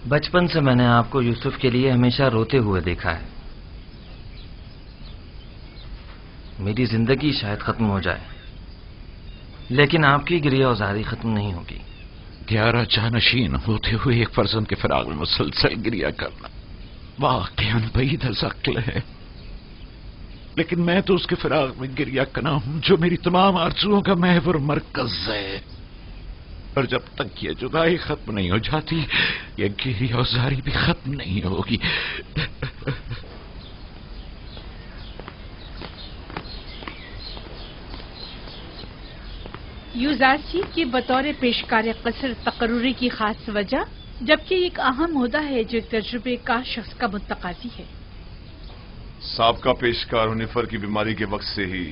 بچپن سے میں نے آپ کو یوسف کے لیے ہمیشہ روتے ہوئے دیکھا ہے. میری زندگی شاید ختم ہو جائے لیکن آپ کی گریہ وزاری ختم نہیں ہوگی. 11 جانشین ہوتے ہوئے ایک فرزند کے فراق میں مسلسل گریہ کرنا واقعاً بعید از عقل ہے، لیکن میں تو اس کے فراق میں گریہ کرنا ہوں جو میری تمام آرزوؤں کا محور مرکز ہے، اور جب تک یہ جدائی ختم نہیں ہو جاتی یہ گریہ وزاری بھی ختم نہیں ہوگی. یوزارسیف کی بطور پیشکار قصر تقرری کی خاص وجہ، جبکہ ایک اہم عہدہ ہے جو ایک تجربے کا شخص کا متقاضی ہے. سابقہ پیشکار ہنیفر کی بیماری کے وقت سے ہی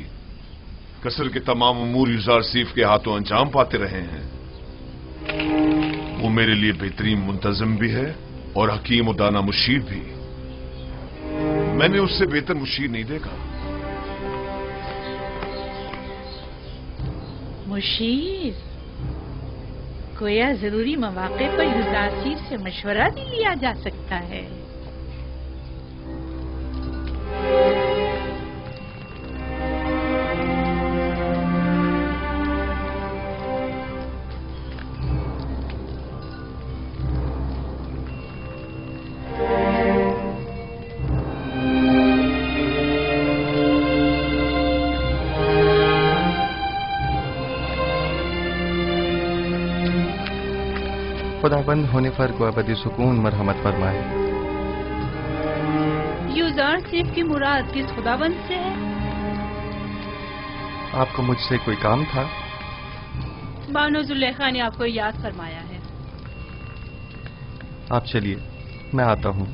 قصر کے تمام امور یوزارسیف کے ہاتھوں انجام پاتے رہے ہیں. وہ میرے لیے بہترین منتظم بھی ہے اور حکیم و دانا مشیر بھی. میں نے اس سے بہتر مشیر نہیں دیکھا. مشیر گویا ضروری مواقع پر یوزارسیف سے مشورہ بھی لیا جا سکتا ہے. خداوند ہنیفر کو ابدی سکون مرحمت فرمائے. یوزارسیف کی مراد کس خداوند سے ہے؟ آپ کو مجھ سے کوئی کام تھا؟ بانو زلیخا نے آپ کو یاد فرمایا ہے. آپ چلیے میں آتا ہوں.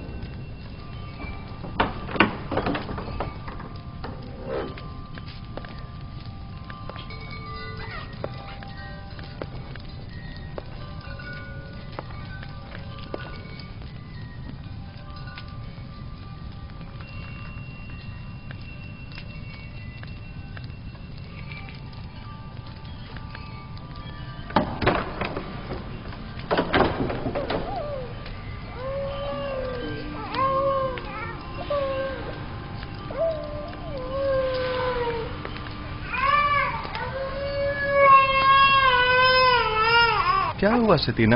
کیا ہوا ستینہ؟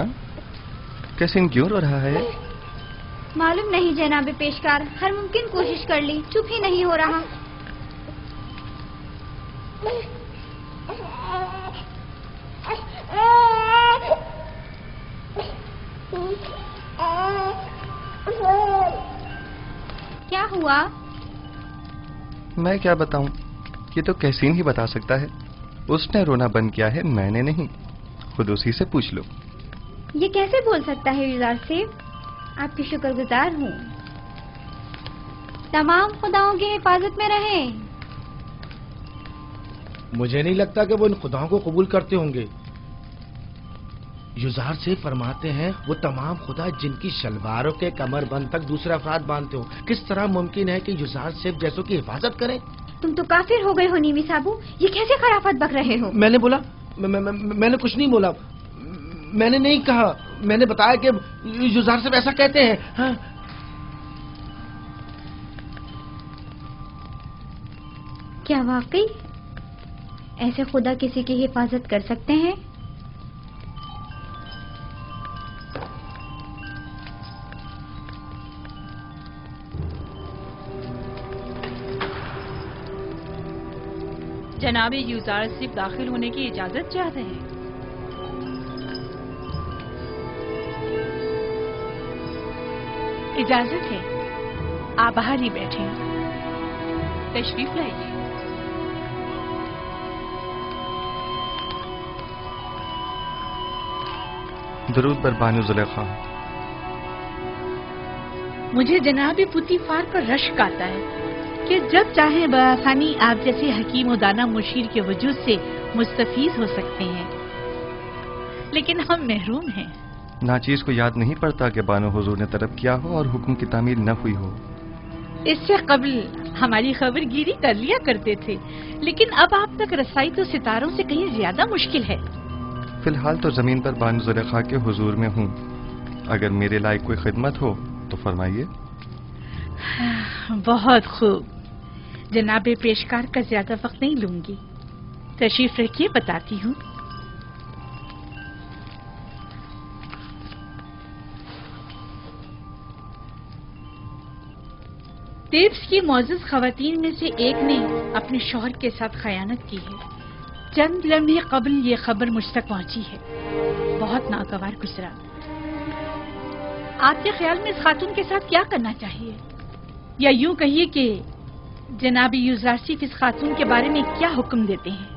کیسن کیوں رو رہا ہے؟ معلوم نہیں جناب پیشکار، ہر ممکن کوشش کر لی، چپ ہی نہیں ہو رہا. کیا ہوا؟ میں کیا بتاؤں، یہ تو کیسین ہی بتا سکتا ہے. اس نے رونا بند کیا ہے، میں نے نہیں. خود اسی سے پوچھ لو. یہ کیسے بول سکتا ہے یوزارسیف؟ آپ کی شکر گزار ہوں. تمام خداؤں کی حفاظت میں رہیں. مجھے نہیں لگتا کہ وہ ان خداؤں کو قبول کرتے ہوں گے. یوزارسیف فرماتے ہیں وہ تمام خدا جن کی شلواروں کے کمر بند تک دوسرے افراد باندھتے ہو. کس طرح ممکن ہے کہ یوزارسیف جیسوں کی حفاظت کریں؟ تم تو کافر ہو گئے ہو نیمی صاحبو، یہ کیسے خرافات بک رہے ہو؟ میں نے بولا؟ میں نے کچھ نہیں بولا. میں نے نہیں کہا، میں نے بتایا کہ یوزارسیف ایسا کہتے ہیں. ہاں کیا واقعی ایسے خدا کسی کی حفاظت کر سکتے ہیں؟ جناب یوزارسیف داخل ہونے کی اجازت چاہتے ہیں. اجازت ہے، آپ باہر ہی بیٹھیں. تشریف لائیے. درود بر بانو زلیخا. مجھے جناب پوتیفار پر رشک آتا ہے کہ جب چاہیں بآسانی آپ جیسے حکیم و دانا مشیر کے وجود سے مستفیض ہو سکتے ہیں، لیکن ہم محروم ہیں. ناچیز کو یاد نہیں پڑتا کہ بانو حضور نے طلب کیا ہو اور حکم کی تعمیل نہ ہوئی ہو. اس سے قبل ہماری خبر گیری کر لیا کرتے تھے، لیکن اب آپ تک رسائی تو ستاروں سے کہیں زیادہ مشکل ہے. فی الحال تو زمین پر بانو زلیخا کے حضور میں ہوں، اگر میرے لائق کوئی خدمت ہو تو فرمائیے۔ بہت خوب، جناب پیشکار کا زیادہ وقت نہیں لوں گی، تشریف رکھیے، بتاتی ہوں۔ تیبس کی معزز خواتین میں سے ایک نے اپنے شوہر کے ساتھ خیانت کی ہے۔ چند لمحے قبل یہ خبر مجھ تک پہنچی ہے۔ بہت ناگوار گزرا۔ آپ کے خیال میں اس خاتون کے ساتھ کیا کرنا چاہیے؟ یا یوں کہیے کہ جناب یوزارسیف اس خاتون کے بارے میں کیا حکم دیتے ہیں؟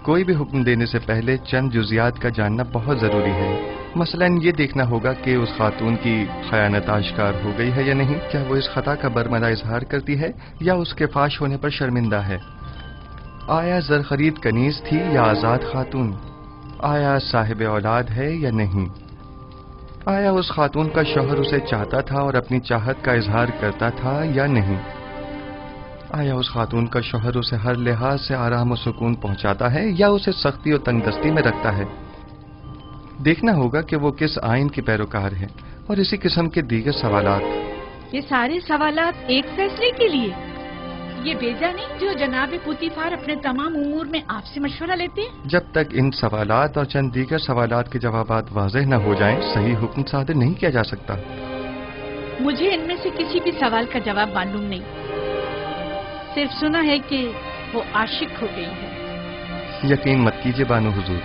کوئی بھی حکم دینے سے پہلے چند جزیات کا جاننا بہت ضروری ہے۔ مثلا یہ دیکھنا ہوگا کہ اس خاتون کی خیانت آشکار ہو گئی ہے یا نہیں، کیا وہ اس خطا کا برملا اظہار کرتی ہے یا اس کے فاش ہونے پر شرمندہ ہے، آیا زرخرید کنیز تھی یا آزاد خاتون، آیا صاحب اولاد ہے یا نہیں، آیا اس خاتون کا شوہر اسے چاہتا تھا اور اپنی چاہت کا اظہار کرتا تھا یا نہیں، آیا اس خاتون کا شوہر اسے ہر لحاظ سے آرام و سکون پہنچاتا ہے یا اسے سختی اور تنگ دستی میں رکھتا ہے۔ دیکھنا ہوگا کہ وہ کس آئین کی پیروکار ہے اور اسی قسم کے دیگر سوالات۔ یہ سارے سوالات ایک فیصلے کے لیے؟ یہ بیجا نہیں جو جناب پوتیفار اپنے تمام امور میں آپ سے مشورہ لیتے ہیں؟ جب تک ان سوالات اور چند دیگر سوالات کے جوابات واضح نہ ہو جائیں صحیح حکم صادر نہیں کیا جا سکتا۔ مجھے ان میں سے کسی بھی سوال کا جواب معلوم نہیں، صرف سنا ہے کہ وہ عاشق ہو گئی ہے۔ یقین مت کیجیے بانو حضور،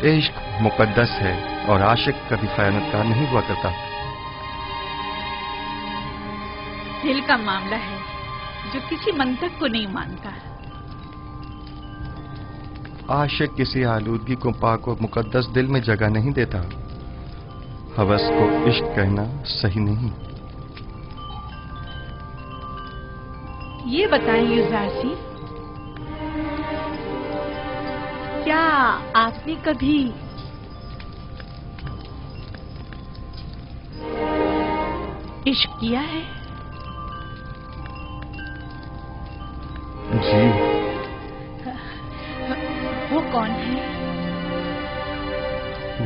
عشق مقدس ہے اور عاشق کبھی خیانت کار نہیں ہوا کرتا۔ دل کا معاملہ ہے جو کسی منطق کو نہیں مانتا۔ عاشق کسی آلودگی کو پاک اور مقدس دل میں جگہ نہیں دیتا۔ ہوس کو عشق کہنا صحیح نہیں۔ یہ بتائیں یوزارسی، کیا آپ نے کبھی عشق کیا ہے؟ جی۔ وہ کون ہے؟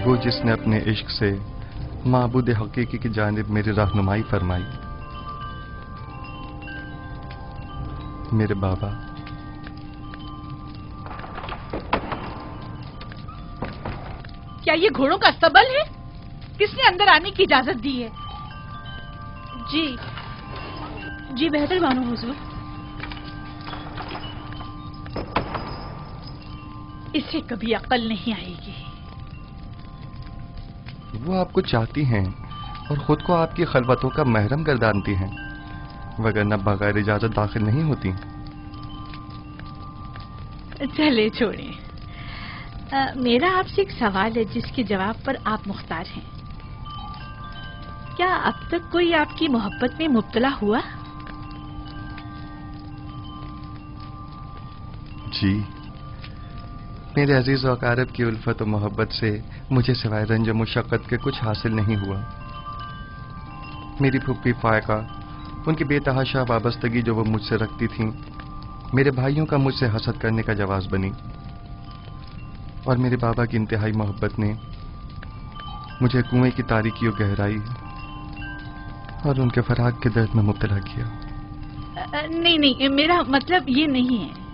وہ جس نے اپنے عشق سے معبود حقیقی کی جانب میری رہنمائی فرمائی، میرے بابا۔ کیا یہ گھوڑوں کا استبل ہے؟ کس نے اندر آنے کی اجازت دی ہے؟ جی بہتر بانو حضور۔ اسے کبھی عقل نہیں آئے گی۔ وہ آپ کو چاہتی ہیں اور خود کو آپ کی خلوتوں کا محرم گردانتی ہیں، وگرنہ بغیر اجازت داخل نہیں ہوتی۔ چلے چھوڑیں، میرا آپ سے ایک سوال ہے جس کے جواب پر آپ مختار ہیں۔ کیا اب تک کوئی آپ کی محبت میں مبتلا ہوا؟ جی، میرے عزیز و اقارب کی الفت و محبت سے مجھے سوائے رنج و مشقت کے کچھ حاصل نہیں ہوا۔ میری پھپھی فائقہ، ان کی بے تحاشا وابستگی جو وہ مجھ سے رکھتی تھیں، میرے بھائیوں کا مجھ سے حسد کرنے کا جواز بنی، اور میرے بابا کی انتہائی محبت نے مجھے کنویں کی تاریکی و گہرائی اور ان کے فراق کے درد میں مبتلا کیا۔ نہیں، میرا مطلب یہ نہیں ہے۔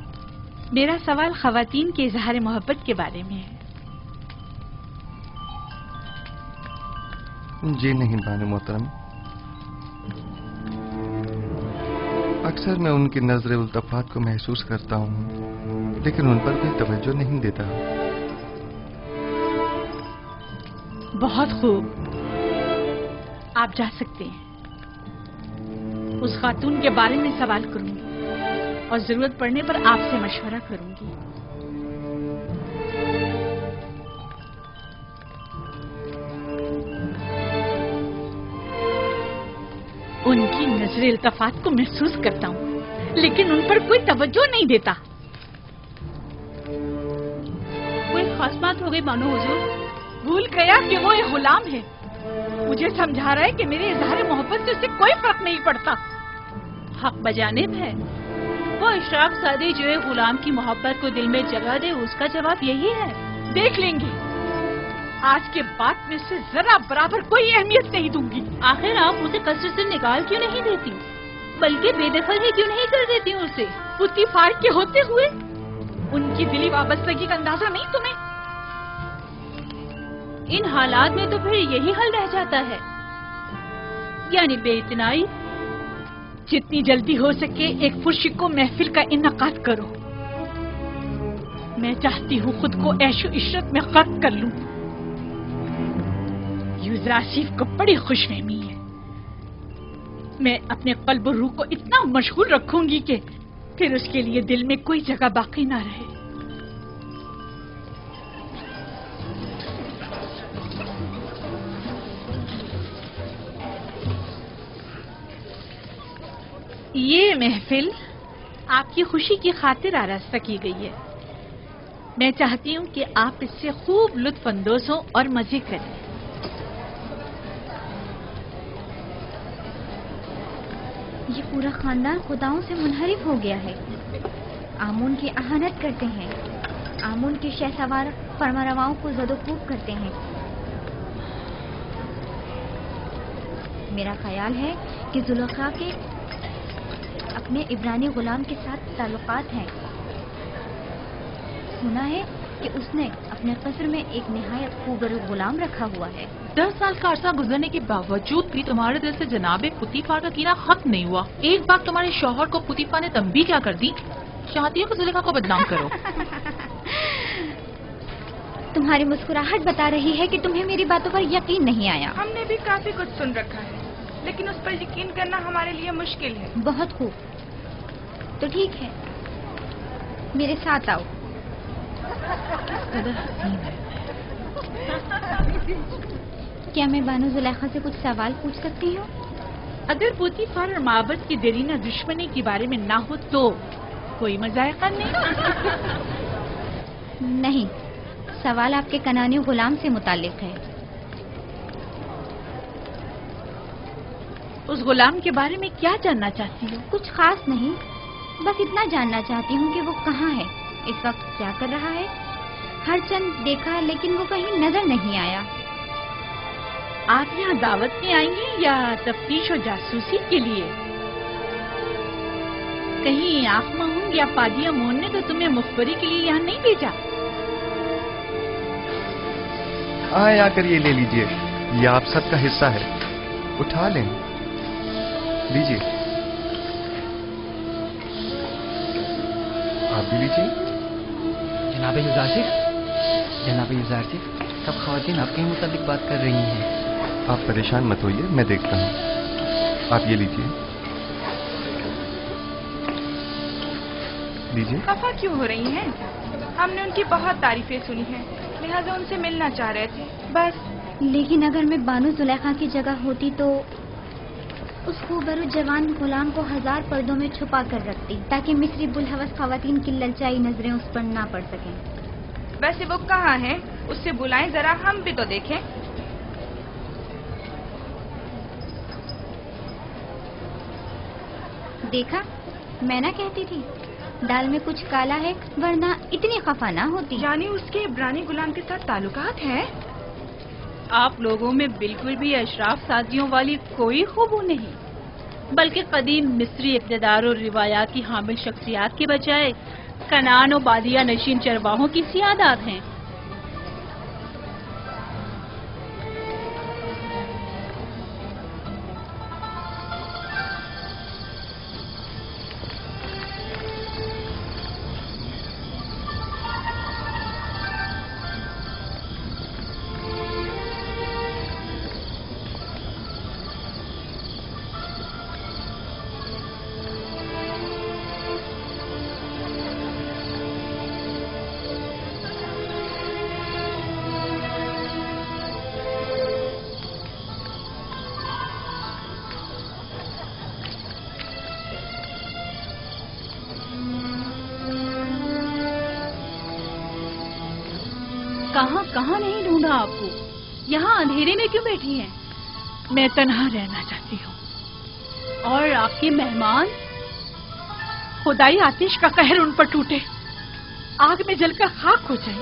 میرا سوال خواتین کے اظہار محبت کے بارے میں ہے۔ جی نہیں بانو محترم، اکثر میں ان کی نظر التفات کو محسوس کرتا ہوں، لیکن ان پر کوئی توجہ نہیں دیتا۔ بہت خوب، آپ جا سکتے ہیں۔ اس خاتون کے بارے میں سوال کروں گی اور ضرورت پڑنے پر آپ سے مشورہ کروں گی۔ ان کی نظر التفات کو محسوس کرتا ہوں، لیکن ان پر کوئی توجہ نہیں دیتا۔ کوئی خاص بات ہو گئی بانو حضور؟ بھول گیا کہ وہ ایک غلام ہے۔ مجھے سمجھا رہا ہے کہ میرے اظہار محبت سے اسے کوئی فرق نہیں پڑتا۔ حق بجانب ہے۔ وہ اشراق سادی جو ہے غلام کی محبت کو دل میں جگہ دے، اس کا جواب یہی ہے۔ دیکھ لیں گے، آج کے بعد میں اسے ذرا برابر کوئی اہمیت نہیں دوں گی. آخر آپ اسے قصر سے نکال کیوں نہیں دیتی بلکہ بے دخل ہی کیوں نہیں کر دیتی اسے؟ پوتیفار کے ہوتے ہوئے ان کی دلی وابستگی کا اندازہ نہیں تمہیں؟ ان حالات میں تو پھر یہی حل رہ جاتا ہے، یعنی بے اتنائی. جتنی جلدی ہو سکے ایک پرشکو محفل کا انعقاد کرو. میں چاہتی ہوں خود کو عیش و عشرت میں غرق کر لوں. یوزراسیف کو بڑی خوش فہمی ہے. میں اپنے قلب و روح کو اتنا مشغول رکھوں گی کہ پھر اس کے لیے دل میں کوئی جگہ باقی نہ رہے. یہ محفل آپ کی خوشی کی خاطر آراستہ کی گئی ہے. میں چاہتی ہوں کہ آپ اس سے خوب لطف اندوز ہوں اور مزے کریں. یہ پورا خاندان خداؤں سے منحرف ہو گیا ہے. آمون کی اہانت کرتے ہیں، آمون کے شہسوار فرمانرواؤں کو زد و کوب کرتے ہیں. میرا خیال ہے کہ زلیخا کے اپنے عبرانی غلام کے ساتھ تعلقات ہیں. سنا ہے کہ اس نے اپنے قصر میں ایک نہایت خوبصورت غلام رکھا ہوا ہے. 10 سال کا عرصہ گزرنے کے باوجود بھی تمہارے دل سے جناب پوتیفار کا کینہ ختم نہیں ہوا. ایک بار تمہارے شوہر کو پوتیفار نے تنبیہ کیا کر دی؟ چاہتی ہو کہ زلیخا کو بدنام کرو. تمہاری مسکراہٹ بتا رہی ہے کہ تمہیں میری باتوں پر یقین نہیں آیا. ہم نے بھی کافی کچھ سن رکھا ہے لیکن اس پر یقین کرنا ہمارے لیے مشکل ہے. بہت خوب، تو ٹھیک ہے، میرے ساتھ آؤ. کیا میں بانو زلیخا سے کچھ سوال پوچھ سکتی ہوں؟ اگر پوتیفار اور معبد کی دیرینہ دشمنی کے بارے میں نہ ہو تو کوئی مذائقہ نہیں. نہیں، سوال آپ کے کنانی غلام سے متعلق ہے. اس غلام کے بارے میں کیا جاننا چاہتی ہو؟ کچھ خاص نہیں، بس اتنا جاننا چاہتی ہوں کہ وہ کہاں ہے، اس وقت کیا کر رہا ہے. ہر چند دیکھا لیکن وہ کہیں نظر نہیں آیا. آپ یہاں دعوت میں آئی ہیں یا تفتیش و جاسوسی کے لیے؟ کہیں آپ ہوں یا پادیا مون نے تو تمہیں مخبری کے لیے یہاں نہیں بھیجا؟ آئے آ کر یہ لے لیجئے، یہ آپ سب کا حصہ ہے، اٹھا لیں، لیجئے. آپ بھی لیجئے. جناب یوزارسف، سب خواتین آپ کے متعلق بات کر رہی ہیں. آپ پریشان مت ہوئیے، میں دیکھتا ہوں. آپ یہ لیجئے. لیجئے. خفا کیوں ہو رہی ہیں؟ ہم نے ان کی بہت تعریفیں سنی ہیں، لہٰذا ان سے ملنا چاہ رہے تھے بس. لیکن اگر میں بانو زلیخا کی جگہ ہوتی تو اس خوبصورت جوان غلام کو 1000 پردوں میں چھپا کر رکھتی تاکہ مصری بلحوث خواتین کی للچائی نظریں اس پر نہ پڑ سکیں. ویسے وہ کہاں ہیں؟ اس سے بلائیں ذرا، ہم بھی تو دیکھیں. دیکھا، میں نہ کہتی تھی دال میں کچھ کالا ہے، ورنہ اتنی خفا نہ ہوتی. یعنی اس کے عبرانی غلام کے ساتھ تعلقات ہیں؟ آپ لوگوں میں بالکل بھی اشراف سادیوں والی کوئی خوبو نہیں، بلکہ قدیم مصری اقتدار اور روایات کی حامل شخصیات کے بجائے کنان و بادیہ نشین چرواہوں کی سیادات ہیں. کہاں نہیں ڈھونڈا آپ کو؟ یہاں اندھیرے میں کیوں بیٹھی ہیں؟ میں تنہا رہنا چاہتی ہوں. اور آپ کے مہمان؟ خدائی آتش کا قہر ان پر ٹوٹے، آگ میں جل کر خاک ہو جائیں.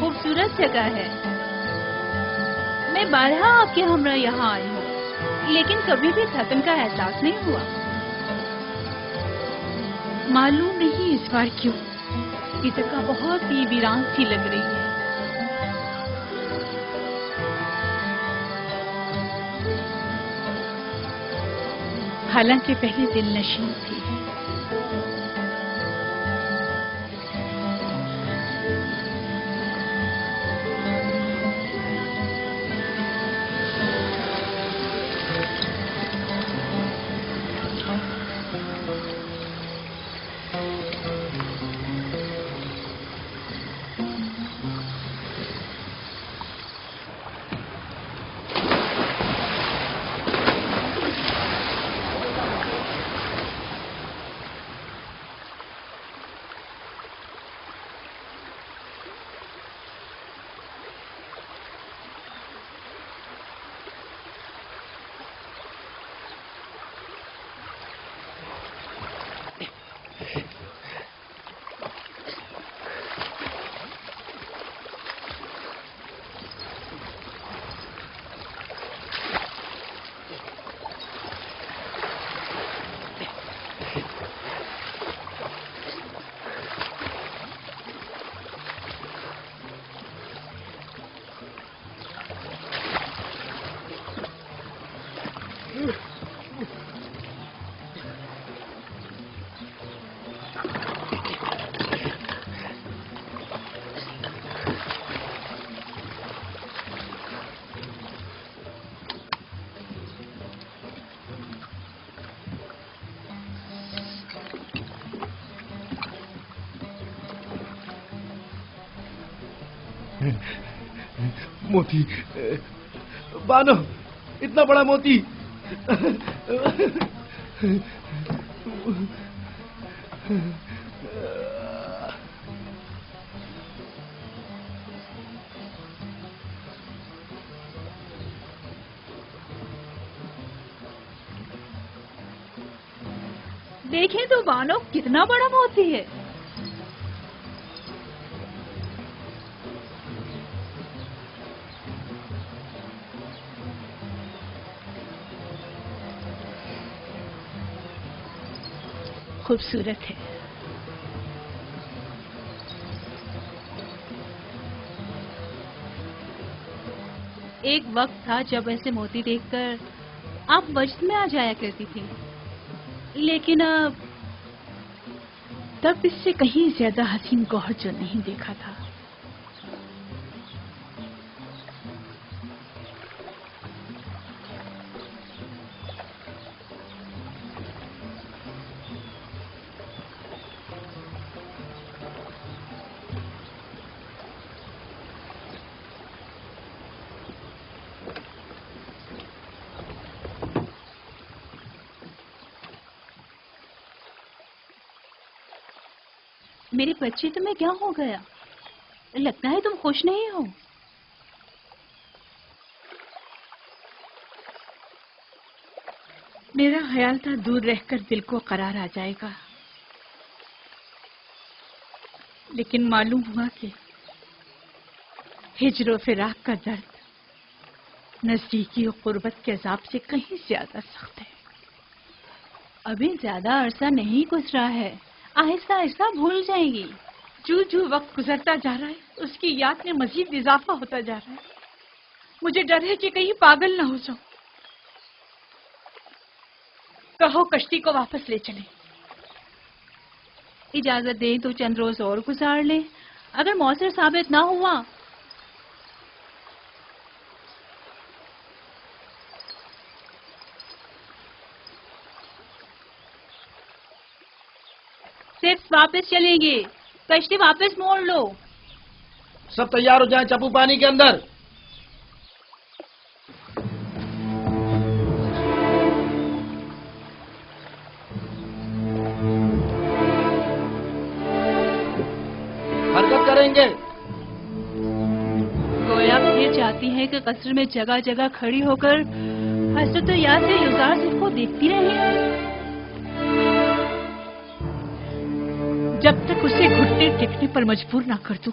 خوبصورت جگہ ہے. میں بارہا آپ کے ہمراہ یہاں آئی ہوں لیکن کبھی بھی تھکن کا احساس نہیں ہوا. معلوم نہیں اس بار کیوں یہ جگہ بہت ہی ویران سی لگ رہی ہے. حالانکہ پہلے دل نشین تھی. موتی بانو، اتنا بڑا موتی. دیکھیں تو بانو کتنا بڑا موتی ہے. خوبصورت ہے. ایک وقت تھا جب ایسے موتی دیکھ کر آپ وجد میں آ جایا کرتی تھی لیکن اب تب اس سے کہیں زیادہ حسین گوہر جو نہیں دیکھا تھا. میری بچی تمہیں کیا ہو گیا؟ لگتا ہے تم خوش نہیں ہو. میرا خیال تھا دور رہ کر دل کو قرار آ جائے گا لیکن معلوم ہوا کہ ہجر و فراق کا درد نزدیکی و قربت کے عذاب سے کہیں زیادہ سخت ہے. ابھی زیادہ عرصہ نہیں گزرا ہے، آہستہ آہستہ بھول جائیں گی. جو وقت گزرتا جا رہا ہے اس کی یاد میں مزید اضافہ ہوتا جا رہا ہے. مجھے ڈر ہے کہ کہیں پاگل نہ ہو جاؤں. کہو کشتی کو واپس لے چلیں. اجازت دیں تو چند روز اور گزار لیں. اگر مؤثر ثابت نہ ہوا صرف واپس چلیں گے. کشتی واپس موڑ لو. سب تیار ہو جائیں، چپو پانی کے اندر. حرکت کریں گے. گویا یہ چاہتی ہے کہ قصر میں جگہ جگہ کھڑی ہو کر حسرت و یاد سے یزار کو دیکھتی رہے جب تک اسے گھٹنے ٹیکنے پر مجبور نہ کر دوں.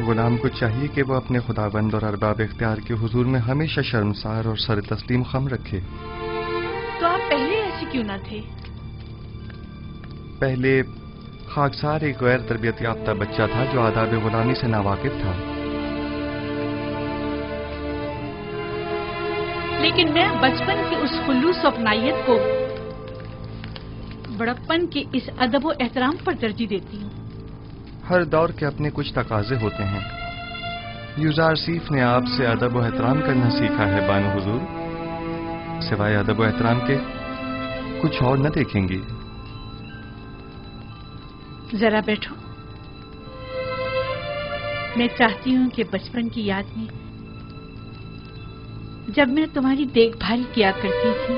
غلام کو چاہیے کہ وہ اپنے خداوند اور ارباب اختیار کے حضور میں ہمیشہ شرمسار اور سر تسلیم خم رکھے۔ تو آپ پہلے ایسے کیوں نہ تھے؟ پہلے خاکسار ایک غیر تربیت یافتہ بچہ تھا جو آداب غلامی سے ناواقف تھا۔ لیکن میں بچپن کی اس خلوص و اپنائیت کو بڑپن کے اس ادب و احترام پر ترجیح دیتی ہوں۔ ہر دور کے اپنے کچھ تقاضے ہوتے ہیں۔ یوزارسیف نے آپ سے ادب و احترام کرنا سیکھا ہے بانو حضور، سوائے ادب و احترام کے کچھ اور نہ دیکھیں گی۔ ذرا بیٹھو، میں چاہتی ہوں کہ بچپن کی یاد میں جب میں تمہاری دیکھ بھال کیا کرتی تھی،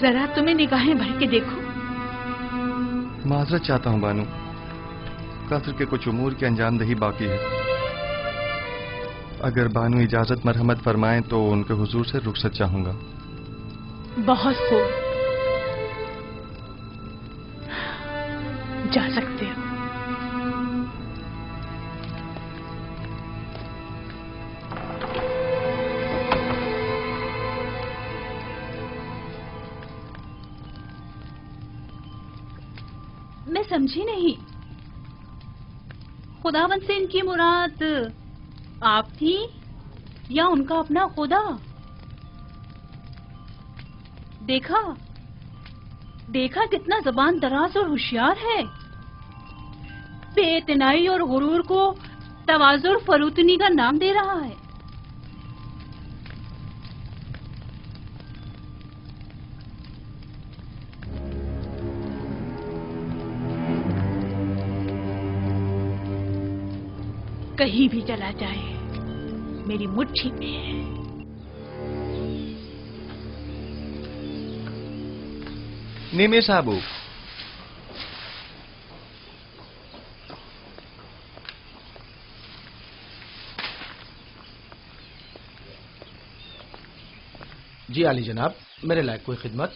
ذرا تمہیں نگاہیں بھر کے دیکھو۔ معذرت چاہتا ہوں بانو، قصر کے کچھ امور کی انجام دہی باقی ہے۔ اگر بانو اجازت مرحمت فرمائیں تو ان کے حضور سے رخصت چاہوں گا۔ بہت خوب، جا سکتے ہو۔ میں سمجھی نہیں، خداوند سے ان کی مراد آپ تھی یا ان کا اپنا خدا؟ دیکھا کتنا زبان دراز اور ہوشیار ہے، بے اعتنائی اور غرور کو تواضع اور فروتنی کا نام دے رہا ہے۔ کہیں بھی چلا جائے میری مٹھی میں ہے۔ نیمے صاحب، جی عالی جناب، میرے لائق کوئی خدمت؟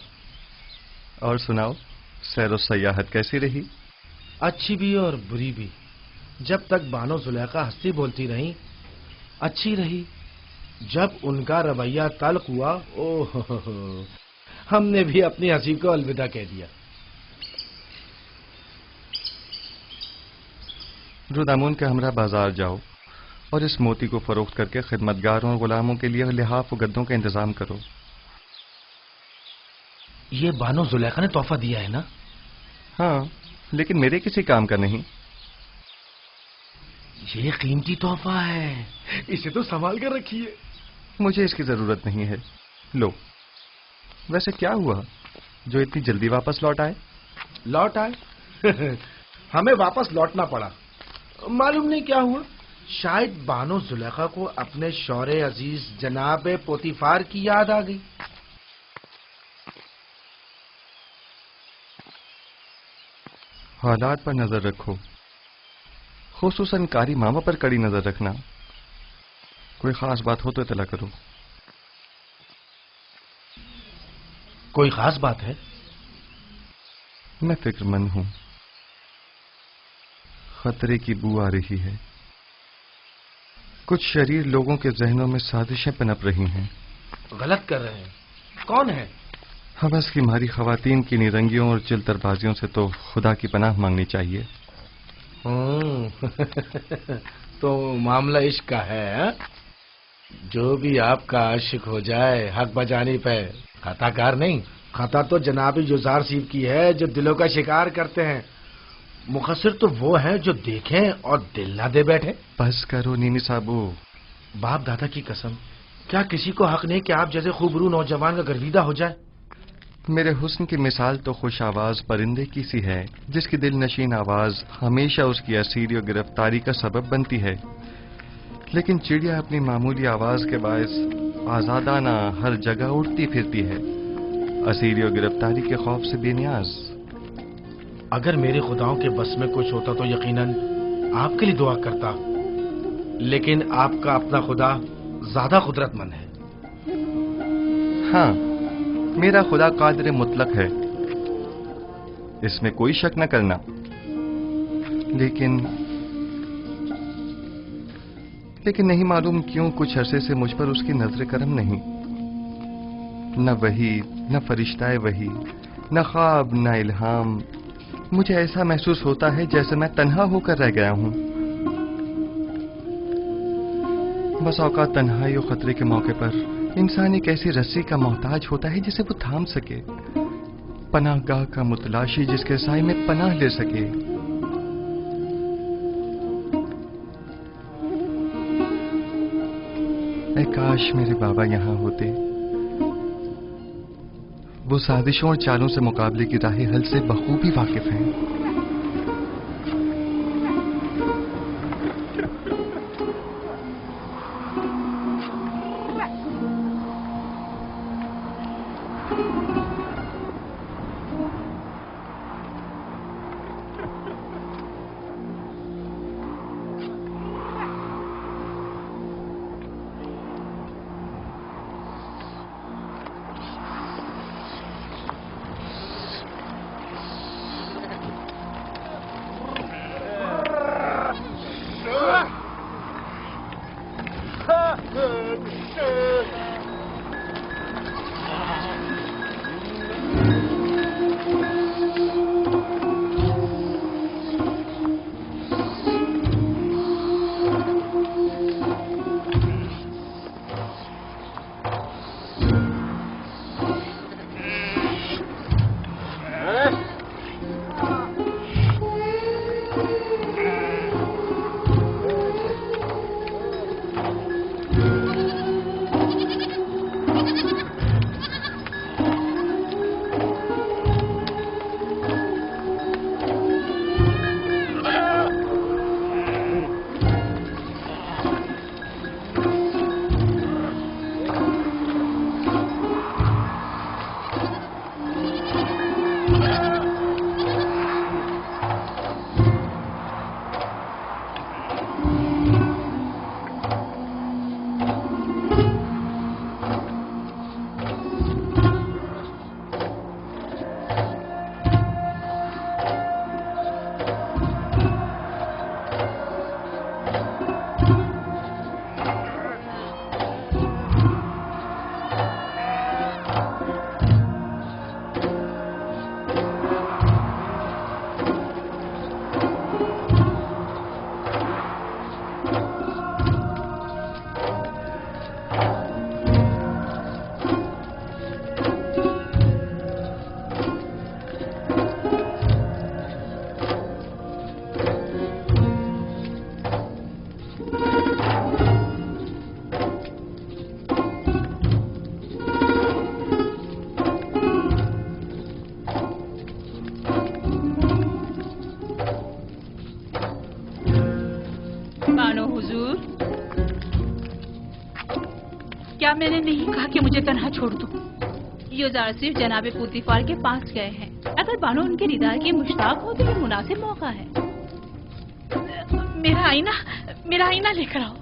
اور سناؤ، سیر و سیاحت کیسی رہی؟ اچھی بھی اور بری بھی۔ جب تک بانو زلیخا ہنستی بولتی رہیں اچھی رہی، جب ان کا رویہ تلخ ہوا ہم نے بھی اپنی ہنسی کو الوداع کہہ دیا۔ رودامون کے ہمراہ بازار جاؤ اور اس موتی کو فروخت کر کے خدمتگاروں اور غلاموں کے لیے لحاف و گدوں کا انتظام کرو۔ یہ بانو زلیخا نے تحفہ دیا ہے نا؟ ہاں، لیکن میرے کسی کام کا نہیں۔ یہ قیمتی تحفہ ہے، اسے تو سنبھال کر رکھیے۔ مجھے اس کی ضرورت نہیں ہے، لو۔ ویسے کیا ہوا جو اتنی جلدی واپس لوٹ آئے؟ لوٹ آئے؟ ہمیں واپس لوٹنا پڑا، معلوم نہیں کیا ہوا۔ شاید بانو زلیخا کو اپنے شوہر عزیز جناب پوتیفار کی یاد آ گئی۔ حالات پر نظر رکھو، خصوصاً کاری ماما پر کڑی نظر رکھنا۔ کوئی خاص بات ہو تو اطلاع کرو۔ کوئی خاص بات ہے؟ میں فکر مند ہوں، خطرے کی بو آ رہی ہے۔ کچھ شریر لوگوں کے ذہنوں میں سازشیں پنپ رہی ہیں۔ غلط کر رہے ہیں؟ کون ہے؟ حوث کی ماری خواتین کی نرنگیوں اور چلتر بازیوں سے تو خدا کی پناہ مانگنی چاہیے۔ تو معاملہ عشق کا ہے؟ جو بھی آپ کا عاشق ہو جائے حق بجانی پہ خطا کار نہیں۔ خطا تو جناب یوزارسیف کی ہے جو دلوں کا شکار کرتے ہیں، مقصر تو وہ ہیں جو دیکھیں اور دل نہ دے بیٹھے۔ بس کرو نیمی صاحبو۔ باپ دادا کی قسم، کیا کسی کو حق نہیں کہ آپ جیسے خوبرو نوجوان کا گرویدہ ہو جائے؟ میرے حسن کی مثال تو خوش آواز پرندے کی سی ہے جس کی دل نشین آواز ہمیشہ اس کی اسیری و گرفتاری کا سبب بنتی ہے، لیکن چڑیا اپنی معمولی آواز کے باعث آزادانہ ہر جگہ اڑتی پھرتی ہے، اسیری و گرفتاری کے خوف سے بے نیاز۔ اگر میرے خداؤں کے بس میں کچھ ہوتا تو یقیناً آپ کے لیے دعا کرتا، لیکن آپ کا اپنا خدا زیادہ قدرت مند ہے۔ ہاں، میرا خدا قادر مطلق ہے، اس میں کوئی شک نہ کرنا، لیکن لیکن نہیں معلوم کیوں کچھ عرصے سے مجھ پر اس کی نظر کرم نہیں. نہ وحی، نہ فرشتہ وحی، نہ خواب، نہ الہام. مجھے ایسا محسوس ہوتا ہے جیسے میں تنہا ہو کر رہ گیا ہوں. بس اوقات تنہائی و خطرے کے موقع پر انسان ایک ایسی رسی کا محتاج ہوتا ہے جسے وہ تھام سکے، پناہ گاہ کا متلاشی جس کے سائے میں پناہ لے سکے. اے کاش میرے بابا یہاں ہوتے. وہ سازشوں اور چالوں سے مقابلے کی راہ حل سے بخوبی واقف ہیں. کیا میں نے نہیں کہا کہ مجھے تنہا چھوڑ دو؟ یوزار صرف جناب پوتیفار کے پاس گئے ہیں. اگر بانو ان کے دیدار کی مشتاق ہو تو یہ مناسب موقع ہے. میرا آئینہ لے کر آؤ.